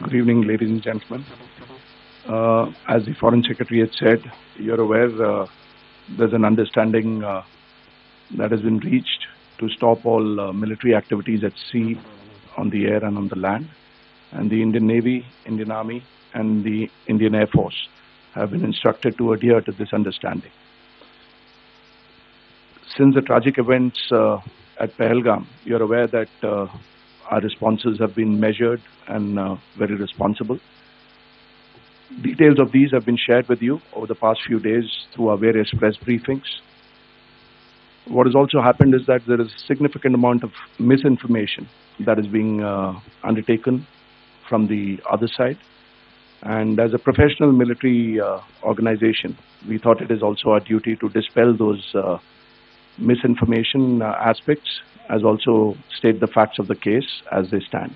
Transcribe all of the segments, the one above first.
Good evening, ladies and gentlemen. As the Foreign Secretary had said, you're aware there's an understanding that has been reached to stop all military activities at sea, on the air and on the land. And the Indian Navy, Indian Army and the Indian Air Force have been instructed to adhere to this understanding. Since the tragic events at Pahalgam, you're aware that our responses have been measured and very responsible. Details of these have been shared with you over the past few days through our various press briefings. What has also happened is that there is a significant amount of misinformation that is being undertaken from the other side. And as a professional military organization, we thought it is also our duty to dispel those misinformation aspects, as also state the facts of the case as they stand.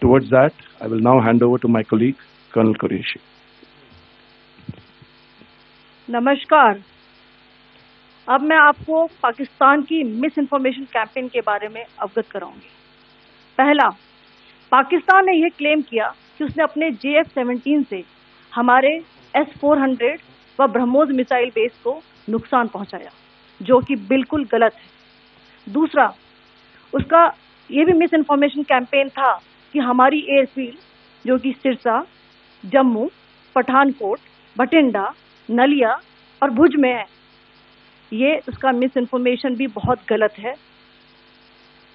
Towards that, I will now hand over to my colleague, Colonel Qureshi. नमस्कार। अब मैं आपको पाकिस्तान की miss information campaign के बारे में अवगत कराऊंगी। पहला, पाकिस्तान ने यह क्लेम किया कि उसने अपने JF-17 से हमारे S-400 व ब्रह्मोस मिसाइल बेस को नुकसान पहुंचाया, जो कि बिल्कुल गलत है। दूसरा, उसका ये भी मिस इन्फॉर्मेशन कैंपेन था कि हमारी एयरफील्ड, जो कि सिरसा, जम्मू, पठानकोट, बठिंडा, नलिया और भुज में है, ये उसका मिस इन्फॉर्मेशन भी बहुत गलत है।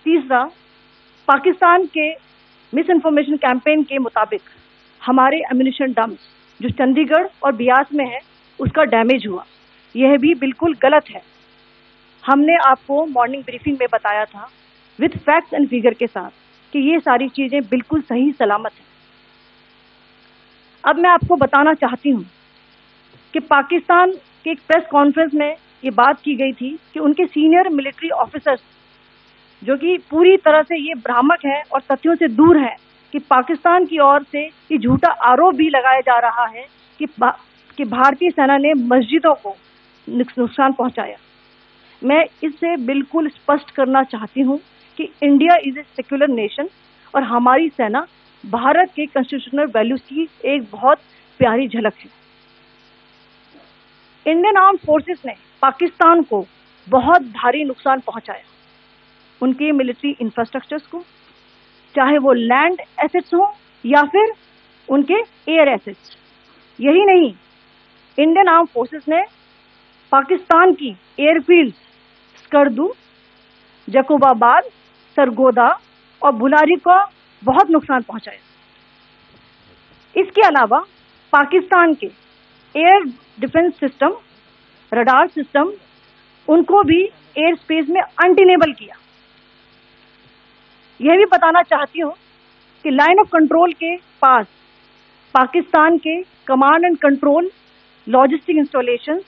तीसरा, पाकिस्तान के मिस इन्फॉर्मेशन कैंपेन के मुताबिक हमारे एम्यूनिशन डम्प्स जो चंडीगढ़ और बियास में है, उसका डैमेज हुआ, यह भी बिल्कुल गलत है। हमने आपको मॉर्निंग ब्रीफिंग में बताया था विद फैक्ट्स एंड फिगर के साथ कि ये सारी चीजें बिल्कुल सही सलामत हैं। अब मैं आपको बताना चाहती हूँ कि पाकिस्तान के एक प्रेस कॉन्फ्रेंस में ये बात की गई थी कि उनके सीनियर मिलिट्री ऑफिसर्स, जो कि पूरी तरह से ये भ्रामक हैं और तथ्यों से दूर हैं, कि पाकिस्तान की ओर से ये झूठा आरोप भी लगाया जा रहा है कि भारतीय सेना ने मस्जिदों को नुकसान पहुंचाया। मैं इससे बिल्कुल स्पष्ट करना चाहती हूं कि India is a secular nation और हमारी सेना भारत के कॉन्स्टिट्यूशनल वैल्यूज की एक बहुत प्यारी झलक है। इंडियन आर्म्ड फोर्सेस ने पाकिस्तान को बहुत भारी नुकसान पहुंचाया, उनके मिलिट्री इंफ्रास्ट्रक्चर्स को, चाहे वो लैंड एसेट्स हो या फिर उनके एयर एसेट्स। यही नहीं, इंडियन आर्म्ड फोर्सेस ने पाकिस्तान की एयरफील्ड स्कर्दू, जकोबाबाद, सरगोदा और बुलारी को बहुत नुकसान पहुंचाया। इसके अलावा पाकिस्तान के air defence system, radar system, उनको भी एयर स्पेस में अनटेनेबल किया। यह भी बताना चाहती हूं कि लाइन ऑफ कंट्रोल के पास पाकिस्तान के command and control, logistic installations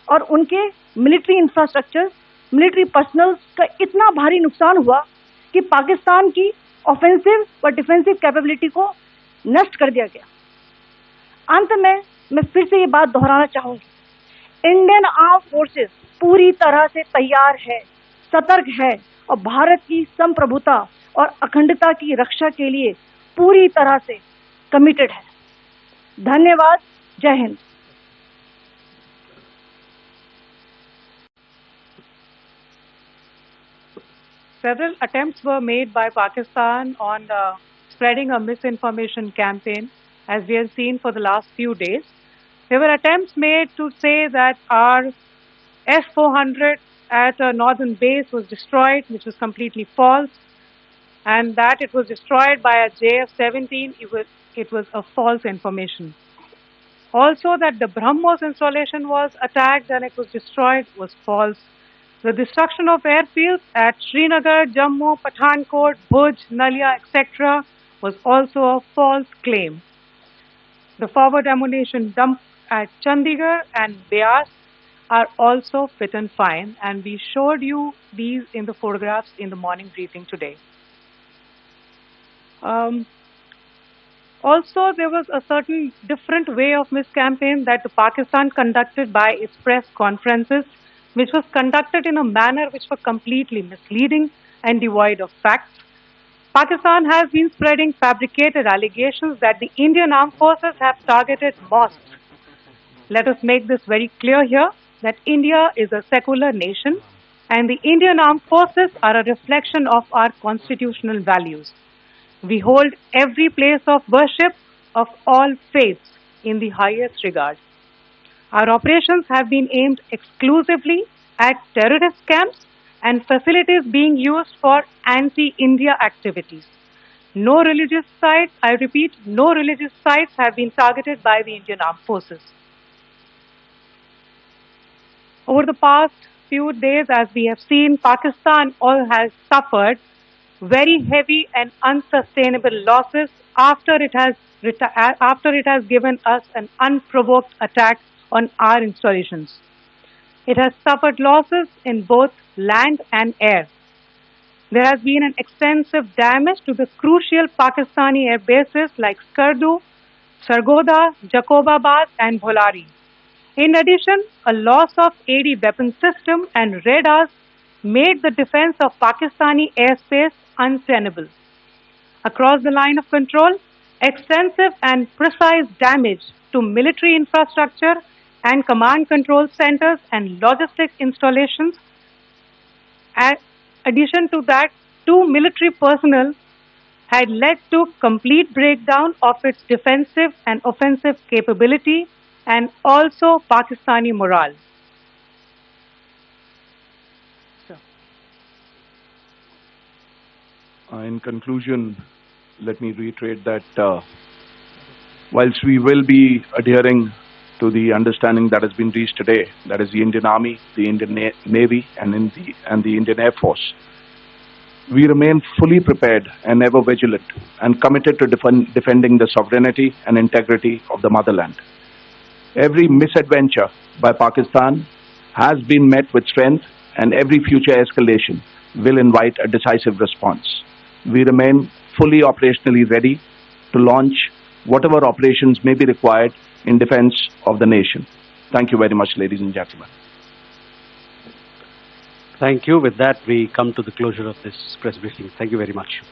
और उनके मिलिट्री इंफ्रास्ट्रक्चर, मिलिट्री पर्सनल का इतना भारी नुकसान हुआ कि पाकिस्तान की ऑफेंसिव व डिफेंसिव कैपेबिलिटी को नष्ट कर दिया गया। अंत में मैं फिर से ये बात दोहराना चाहूंगी, इंडियन आर्म्ड फोर्सेस पूरी तरह से तैयार है, सतर्क है और भारत की संप्रभुता और अखंडता की रक्षा के लिए पूरी तरह से कमिटेड है। धन्यवाद। जय Hind. Several attempts were made by Pakistan on spreading a misinformation campaign, as we have seen for the last few days. There were attempts made to say that our S-400 at a northern base was destroyed, which was completely false, and that it was destroyed by a JF-17. It was a false information. Also, that the BrahMos installation was attacked and it was destroyed was false. The destruction of airfields at Srinagar, Jammu, Pathankot, Bhuj, Nalia, etc. was also a false claim. The forward ammunition dump at Chandigarh and Bias are also fit and fine, and we showed you these in the photographs in the morning briefing today. Also, there was a certain different way of miscampaign that Pakistan conducted by its press conferences, which was conducted in a manner which was completely misleading and devoid of facts. Pakistan has been spreading fabricated allegations that the Indian armed forces have targeted mosques. Let us make this very clear here that India is a secular nation and the Indian armed forces are a reflection of our constitutional values. We hold every place of worship of all faiths in the highest regard. Our operations have been aimed exclusively at terrorist camps and facilities being used for anti-India activities. No religious sites, I repeat, no religious sites have been targeted by the Indian armed forces. Over the past few days, as we have seen, Pakistan all has suffered very heavy and unsustainable losses after it has given us an unprovoked attack on our installations. It has suffered losses in both land and air. There has been an extensive damage to the crucial Pakistani air bases like Skardu, Sargodha, Jacobabad and Bholari. In addition, a loss of AD weapon system and radars made the defense of Pakistani airspace untenable. Across the line of control, extensive and precise damage to military infrastructure and command control centers and logistic installations. In addition to that, 2 military personnel had led to complete breakdown of its defensive and offensive capability and also Pakistani morale. In conclusion, let me reiterate that whilst we will be adhering to the understanding that has been reached today, that is the Indian Army, the Indian Navy and the Indian Air Force, we remain fully prepared and ever vigilant and committed to defending the sovereignty and integrity of the motherland. Every misadventure by Pakistan has been met with strength and every future escalation will invite a decisive response. We remain fully operationally ready to launch whatever operations may be required in defense of the nation. Thank you very much, ladies and gentlemen. Thank you. With that, we come to the closure of this press briefing. Thank you very much.